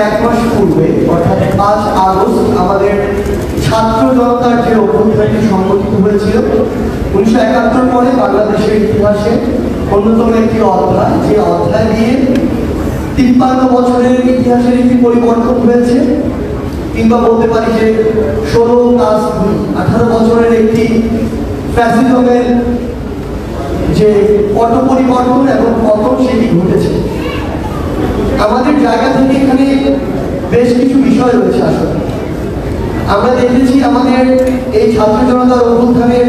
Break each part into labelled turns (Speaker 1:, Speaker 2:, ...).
Speaker 1: এক মাস পূর্বে অর্থাৎ 5 আগস্ট আমাদের ছাত্র জনতার যে অভ্যুত্থানটি সংগঠিত হয়েছিল 1971 পরে বাংলাদেশের ইতিহাসে অন্যতম একটি অধ্যায়, যে অধ্যায় দিয়ে 53 বছরের ইতিহাসের একটি পরিবর্তন হয়েছে, কিংবা বলতে পারি যে 16+2 18 বছরের একটি ফ্যাসিজমের যে পট পরিবর্তন এবং পতন সেটি ঘটেছে। আমাদের জায়গা থেকে এখানে বেশ কিছু বিষয় রয়েছে। আসলে আমরা দেখেছি আমাদের এই ছাত্র জনতার অভ্যুত্থানের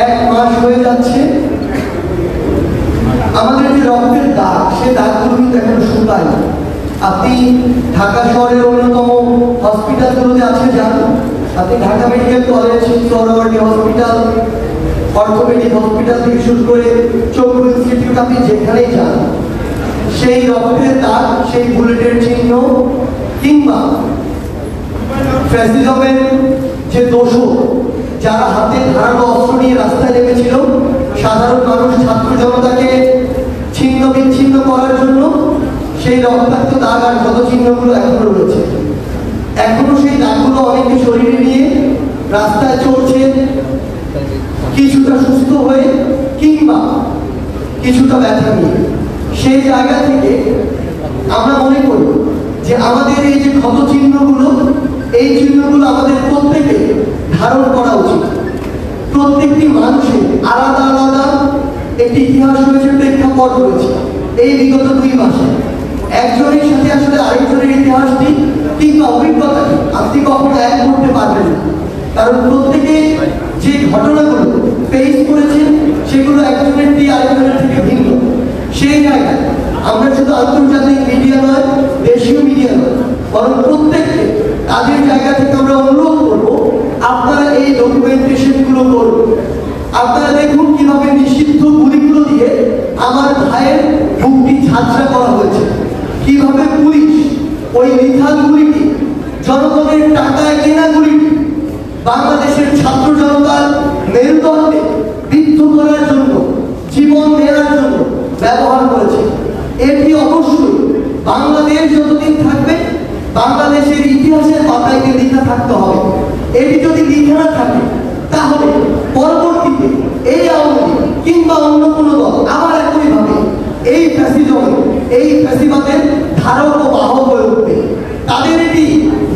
Speaker 1: 1 মাস হয়ে যাচ্ছে। আমাদের যে রক্তের দাগ, সে দাগগুলো কিন্তু এখনো শুকায়নি। আপনি ঢাকা শহরের অন্যতম হসপিটালগুলোতে আছে যান, আপনি Dhaka medical college, Suhrawardy hospital, orthopaedic hospital থেকে শুরু করে চক্ষু ইনস্টিটিউট, আপনি যেখানেই যান সেই রক্তের দাগ, সেই বুলেটের চিহ্ন, কিংবা ফ্যাসিজমের যে দোষর যারা হাতে ধারালো অস্ত্র নিয়ে রাস্তায় নেমেছিল সাধারণ মানুষ ছাত্র জনতাকে ছিন্ন বিচ্ছিন্ন করার জন্য, সেই রক্তাক্ত দাগ আর ক্ষত চিহ্নগুলো এখনো রয়েছে। এখনো সেই দাগগুলো অনেকে শরীরে নিয়ে রাস্তায় চলছে, কিছুটা সুস্থ হয়ে কিংবা কিছুটা ব্যথা নিয়ে। সেই জায়গা থেকে আমরা মনে করি যে আমাদের এই যে ক্ষত চিহ্নগুলো, এই চিহ্নগুলো আমাদের প্রত্যেকে ধারণ করা উচিত। প্রত্যেকটি মানুষের আলাদা আলাদা একটি ইতিহাস রয়েছে, প্রেক্ষাপট রয়েছে। এই বিগত 2 মাসে একজনের সাথে আসলে আরেকজনের ইতিহাসটি কিংবা অভিজ্ঞতাটি আপনি কখনো এক করতে পারবেন না, কারণ প্রত্যেকে যে ঘটনাগুলো ফেস করেছেন সেগুলো একজনের দিয়ে আরেকজনের থেকে ভিন্ন। সেই জায়গায় আমরা শুধু আন্তর্জাতিক মিডিয়া নয়, দেশীয় মিডিয়া নয়, বরং প্রত্যেককে তাদের জায়গা থেকে আমরা অনুরোধ করবো, আপনারা এই ডকুমেন্টেশনগুলো করুন। আপনারা দেখুন কিভাবে নিষিদ্ধ গুলিগুলো দিয়ে আমার ভাইয়ের বুকটি ঝাঁঝরা করা হয়েছে, কিভাবে পুলিশ ওই মিথাল গুলিটি, জনগণের টাকায় কেনা গুলিটি বাংলাদেশের ছাত্র জনতার মেরুদণ্ডে বিদ্ধ করার জন্য, জীবন দেওয়ার জন্য ব্যবহার করেছে। এটি অবশ্যই বাংলাদেশ যতদিন থাকবে বাংলাদেশের ইতিহাসের পাতায় লেখা থাকতে হবে। এটি যদি লেখা না থাকে তাহলে পরবর্তীতে এই আওয়ামী লীগ কিংবা অন্য কোনো দল আবার একইভাবে এই ফ্যাসিজম, এই ফ্যাসিবাদের ধারক ও বাহক হয়ে উঠবে। তাদের এটি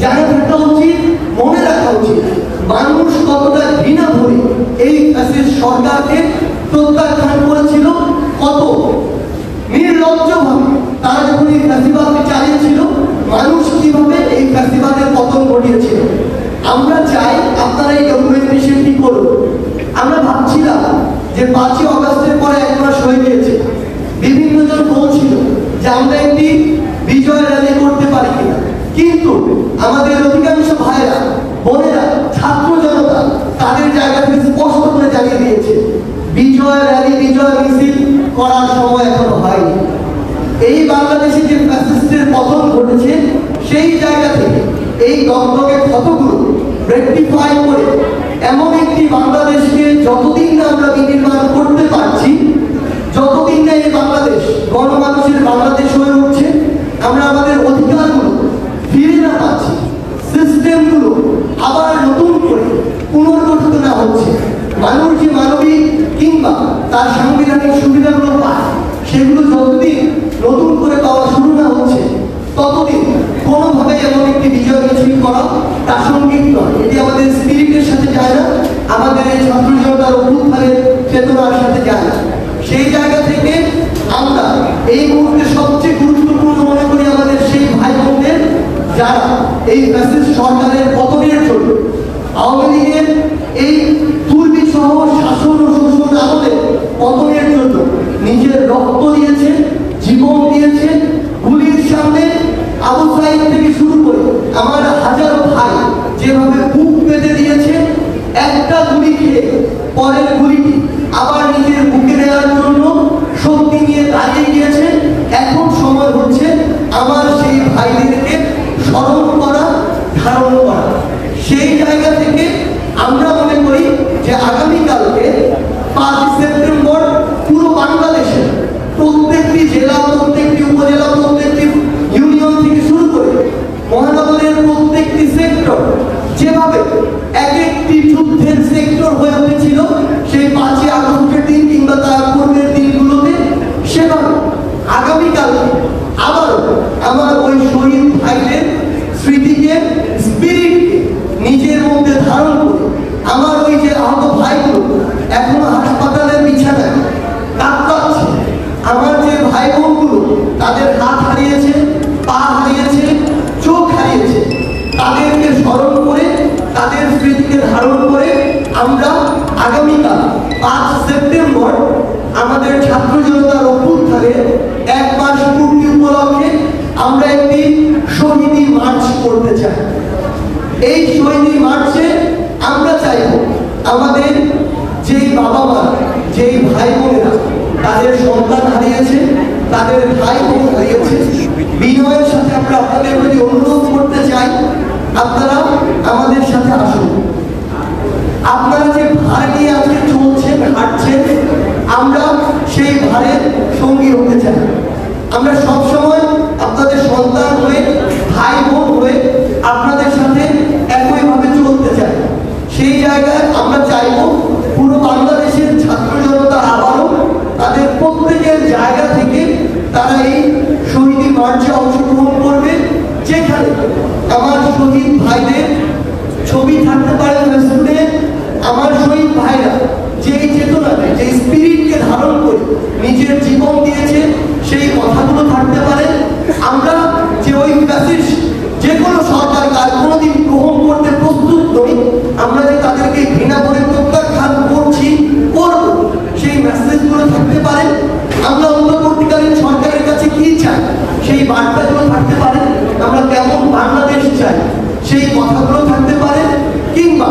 Speaker 1: জানা থাকা উচিত, মনে রাখা উচিত মানুষ কতটা ঘৃণা ভরে এই ফ্যাসিস্ট সরকারকে প্রত্যাখ্যান করেছিল, কত নির্লজ্জভাবে তারা যখন এই ফ্যাসিবাদকে চালিয়েছিল, মানুষ কিভাবে এই ফ্যাসিবাদের পতন ঘটিয়েছিল। আমরা চাই আপনারা এই ডকুমেন্টেশনটি করুন। আমরা ভাবছিলাম যে 5 আগস্টের পরে 1 মাস হয়ে গিয়েছে, বিভিন্ন জন বলছিল যে আমরা একটি বিজয় র্যালি করতে পারি কিনা, কিন্তু আমাদের অধিকাংশ ভাইরা বোনেরা ছাত্র জনতা তাদের জায়গা থেকে স্পষ্ট করে জানিয়ে দিয়েছে বিজয় র্যালি, বিজয় মিছিল করার সময় এখনো হয়নি। এই বাংলাদেশে যে ফ্যাসিস্টের পতন ঘটেছে সেই জায়গা থেকে এই দগদগে ক্ষতগুলো রেকটিফাই করে এমন একটি বাংলাদেশকে যতদিন না আমরা বিনির্মাণ করতে পারছি, যতদিন না এই বাংলাদেশ গণমানুষের বাংলাদেশ হয়ে উঠছে, আমরা আমাদের অধিকারগুলো ফিরে না পাচ্ছি, সিস্টেমগুলো আবার নতুন করে পুনর্গঠিত না হচ্ছে, মানুষ যে মানবিক কিংবা তার সাংবিধানিক সুবিধাগুলো পায় সেগুলো যতদিন নতুন করে পাওয়া শুরু না হচ্ছে, ততদিন কোনোভাবে এমন একটি বিজয় মিছিল করা প্রাসঙ্গিক নয়। এটি আমাদের স্পিরিটের সাথে যায় না, আমাদের এই ছাত্র জনতার অভ্যুত্থানের চেতনার সাথে যায় না। সেই জায়গা থেকে আমরা এই মুহূর্তে সবচেয়ে গুরুত্বপূর্ণ মনে করি আমাদের সেই ভাই বোনদের যারা এই ফ্যাসিস্ট সরকারের পতনের জন্য, আওয়ামী লীগের এই দুর্বিষহ শাসন ও শোষণ আমলে পতনের জন্য নিজের রক্ত দিয়েছে, জীবন দিয়েছে। গুলির সামনে আবু সাইদ থেকে শুরু করে আমার হাজারো ভাই যেভাবে বুক পেতে দিয়েছে, একটা গুলি খেয়ে পরের গুলিটি আবার নিজের বুকে দেওয়ার জন্য শক্তি নিয়ে দাঁড়িয়ে গিয়েছে। এখন সময় হচ্ছে আমার সেই ভাইদেরকে স্মরণ করা, ধারণ করা। সেই জায়গা থেকে আমরা মনে করি যে আগামীকালকে 5 সেপ্টেম্বর পুরো বাংলাদেশে প্রত্যেকটি জেলা, প্রত্যেকটি উপজেলা, প্রত্যেকটি ইউনিয়ন থেকে শুরু করে একটি সেক্টর, যেভাবে এক একটি যুদ্ধের সেক্টর হয়ে উঠেছিল সেই 5ই আগস্টের দিন কিংবা তার পূর্বের দিনগুলোতে, সেভাবে আগামীকাল আবারও আমার ওই শহীদ ভাইদের স্মৃতিকে, স্পিরিটকে নিজের মধ্যে ধারণ করে আমার ওই যে আহত ভাইগুলো এখনো হাসপাতালের বিছানায় কাঁদছে, আমার যে ভাই বোনগুলো তাদের হাত হারিয়েছে, পা হারিয়েছে, চোখ হারিয়েছে, তাদেরকে স্মরণ করে, তাদের স্মৃতিকে ধারণ করে আমরা আগামীকাল 5 সেপ্টেম্বর আমাদের ছাত্র জনতার অভ্যুত্থানে 1 মাস পূর্তি উপলক্ষে আমরা একটি শহীদী মার্চ করতে চাই। এই শহীদী মার্চে আমরা চাইব আমাদের যেই বাবা মা, যেই ভাই বোনেরা তাদের সন্তান হারিয়েছে, তাদের ভাই বোন হারিয়েছে, বিনয়ের সাথে আমরা আপনাদের প্রতি অনুরোধ করতে চাই, আপনারা আমাদের সাথে আসুন। আপনারা যে ভার নিয়ে আজকে চলছেন, হাঁটছেন, আমরা সেই ভারের সঙ্গী হতে চাই। আমরা সবসময় আপনাদের সন্তান হয়ে, ভাই বোন হয়ে আপনাদের সাথে একইভাবে চলতে চাই। সেই জায়গায় আমরা চাইব পুরো বাংলাদেশের ছাত্র জনতা আবারও তাদের প্রত্যেকের জায়গা থেকে তারা এই শহীদী মার্চে অংশগ্রহণ করবে, যেখানে আমার শহীদ ভাইদের ছবি থাকতে পারে ফেসবুকে, আমার শহীদ ভাইরা যেই চেতনাকে, যে স্পিরিটকে ধারণ করে নিজের জীবন দিয়েছে সেই কথাগুলো থাকতে পারে। আমরা যে ওই ফ্যাসিস্ট যে কোনো সরকার কাজ কোনোদিন গ্রহণ করতে প্রস্তুত নই, আমরা যে তাদেরকে ঘৃণা করে প্রত্যাখ্যান করছি, করব, সেই মেসেজগুলো থাকতে পারে। আমরা অন্তর্বর্তীকালীন সরকারের কাছে কি চাই সেই বার্তাগুলো থাকতে পারে। আমরা কেমন বাংলাদেশ চাই সেই কথাগুলো থাকতে পারে। কিংবা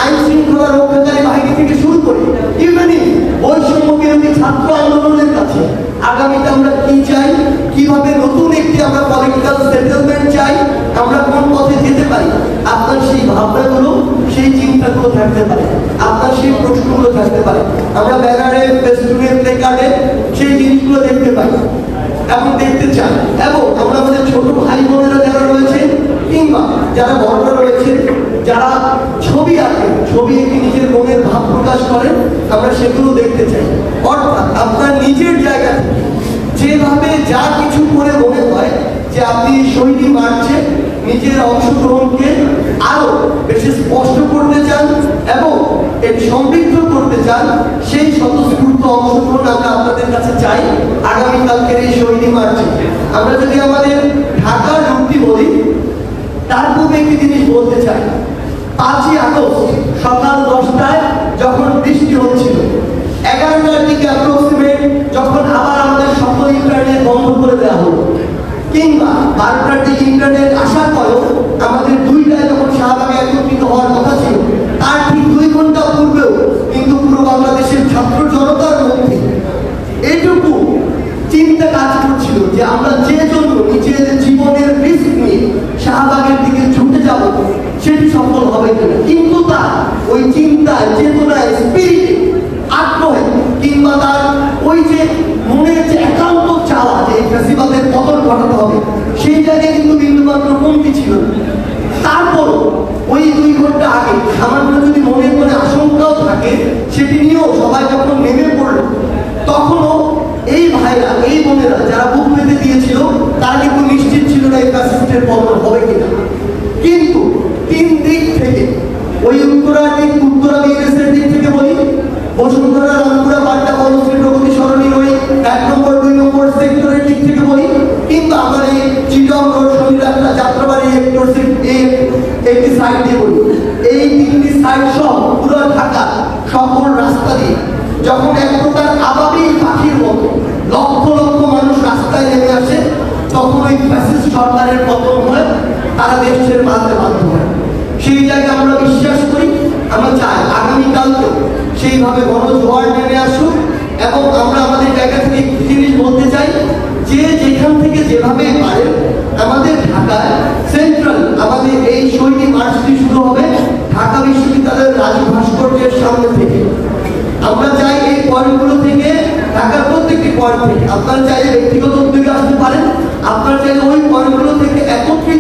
Speaker 1: আইন শৃঙ্খলা রক্ষাকারী বাহিনী থেকে শুরু করে ইভেনিং বৈষম্য বিরোধী ছাত্র আন্দোলনের কাছে আগামীতে আমরা কি চাই, কিভাবে নতুন একটি আমরা পলিটিক্যাল সেটেলমেন্ট চাই, আমরা কোন পথে যেতে পারি, আপনার সেই ভাবনাগুলো, সেই চিন্তাগুলো থাকতে পারে, আপনার সেই প্রশ্নগুলো থাকতে পারে। আমরা ব্যানারে, ফেসবুকে, প্লেকার্ডে সেই জিনিসগুলো দেখতে পাই এবং দেখতে চাই। এবং আমরা আমাদের ছোট ভাই বোনেরা যারা রয়েছে কিংবা যারা বড়রা রয়েছে, যারা ছবি আঁকেন, ছবি এঁকে নিজের মনের ভাব প্রকাশ করেন, আমরা সেগুলো দেখতে চাই। অর্থাৎ আপনার নিজের জায়গা থেকে যেভাবে যা কিছু করে মনে হয় যে আপনি শহীদী মার্চে নিজের অংশগ্রহণকে আরো বেশি স্পষ্ট করতে চান এবং এর সমৃদ্ধ করতে চান, সেই স্বতঃস্ফূর্ত অংশগ্রহণ আমরা আপনাদের কাছে চাই আগামীকালকের এই শহীদী মার্চে। আমরা যদি আমাদের ঢাকার রুটটি বলি, তার পূর্বে একটি জিনিস বলতে চাই। 5ই আগস্ট সকাল 10টায় যখন বৃষ্টি হচ্ছিল, 11টার দিকে অ্যাপ্রক্সিমেট যখন আবার আমাদের সকল ইন্টারনেট বন্ধ করে দেওয়া হলো, কিংবা 12টার দিকে ইন্টারনেট আসার পরেও আমাদের 2টায় যখন শাহবাগে একত্রিত হওয়ার কথা ছিল, তার ঠিক 2 ঘন্টা পূর্বেও কিন্তু পুরো বাংলাদেশের ছাত্র জনতার মধ্যে এইটুকু চিন্তা কাজ করছিল যে আমরা যে জন্য নিজের জীবনের রিস্ক নিয়ে শাহবাগের দিকে ছুটে যাব সেটি সফল হবে কিনা। কিন্তু তার ওই চিন্তায়, চেতনায়, স্পিরিটে, আগ্রহে কিংবা তার ওই যে মনের যে একান্ত চাওয়া যে এই ফ্যাসিবাদের পতন ঘটাতে হবে, সেই জায়গায় কিন্তু বিন্দুমাত্র কমতি ছিল না। তারপরও ওই 2 ঘন্টা আগে সামান্য যদি মনের মনে আশঙ্কাও থাকে, সেটি নিয়েও সবাই যখন নেমে পড়ল, তখনও এই ভাইরা, এই বোনেরা যারা বুক পেতে দিয়েছিল, তারা কিন্তু নিশ্চিত ছিল না এই ফ্যাসিস্টের পতন হবে কিনা। কিন্তু 3 দিক থেকে, ওই উত্তরা বিএনএসের দিক থেকে বলি, বসুন্ধরা, রামপুরা, পাল্টা, বনশ্রী, প্রগতি সরণির ওই 1 নম্বর 2 নম্বর সেক্টরের দিক থেকে বলি, কিংবা আমার এই চিটং রোড, শনিরাত্রা, যাত্রাবাড়ি একটি সাইড দিয়ে বলি, এই 3টি সাইড সহ পুরো ঢাকা সকল রাস্তা দিয়ে যখন এক প্রকার আবাবিল পাখির মতো লক্ষ লক্ষ মানুষ রাস্তায় নেমে আসে, তখন ওই ফ্যাসিস্ট সরকারের পতন হয়, তারা দেশ ছেড়ে পালাতে বাধ্য হয়। সেই জায়গায় আমরা বিশ্বাস করি, আমরা চাই আগামীকালকে সেইভাবে গণজোয়ার নেমে আসুক। এবং আমরা আমাদের জায়গা থেকে একটি জিনিস বলতে চাই, যে যেখান থেকে যেভাবে পারে আমাদের ঢাকায় সেন্ট্রাল আমাদের এই শহীদী মার্চটি শুরু হবে ঢাকা বিশ্ববিদ্যালয়ের রাজু ভাস্কর্যের সামনে থেকে। আমরা চাই এই পয়েন্টগুলো থেকে, ঢাকার প্রত্যেকটি পয়েন্ট থেকে আপনারা চাইলে ব্যক্তিগত উদ্যোগে আসতে পারেন, আপনারা চাইলে ওই পয়েন্টগুলো থেকে একত্রিত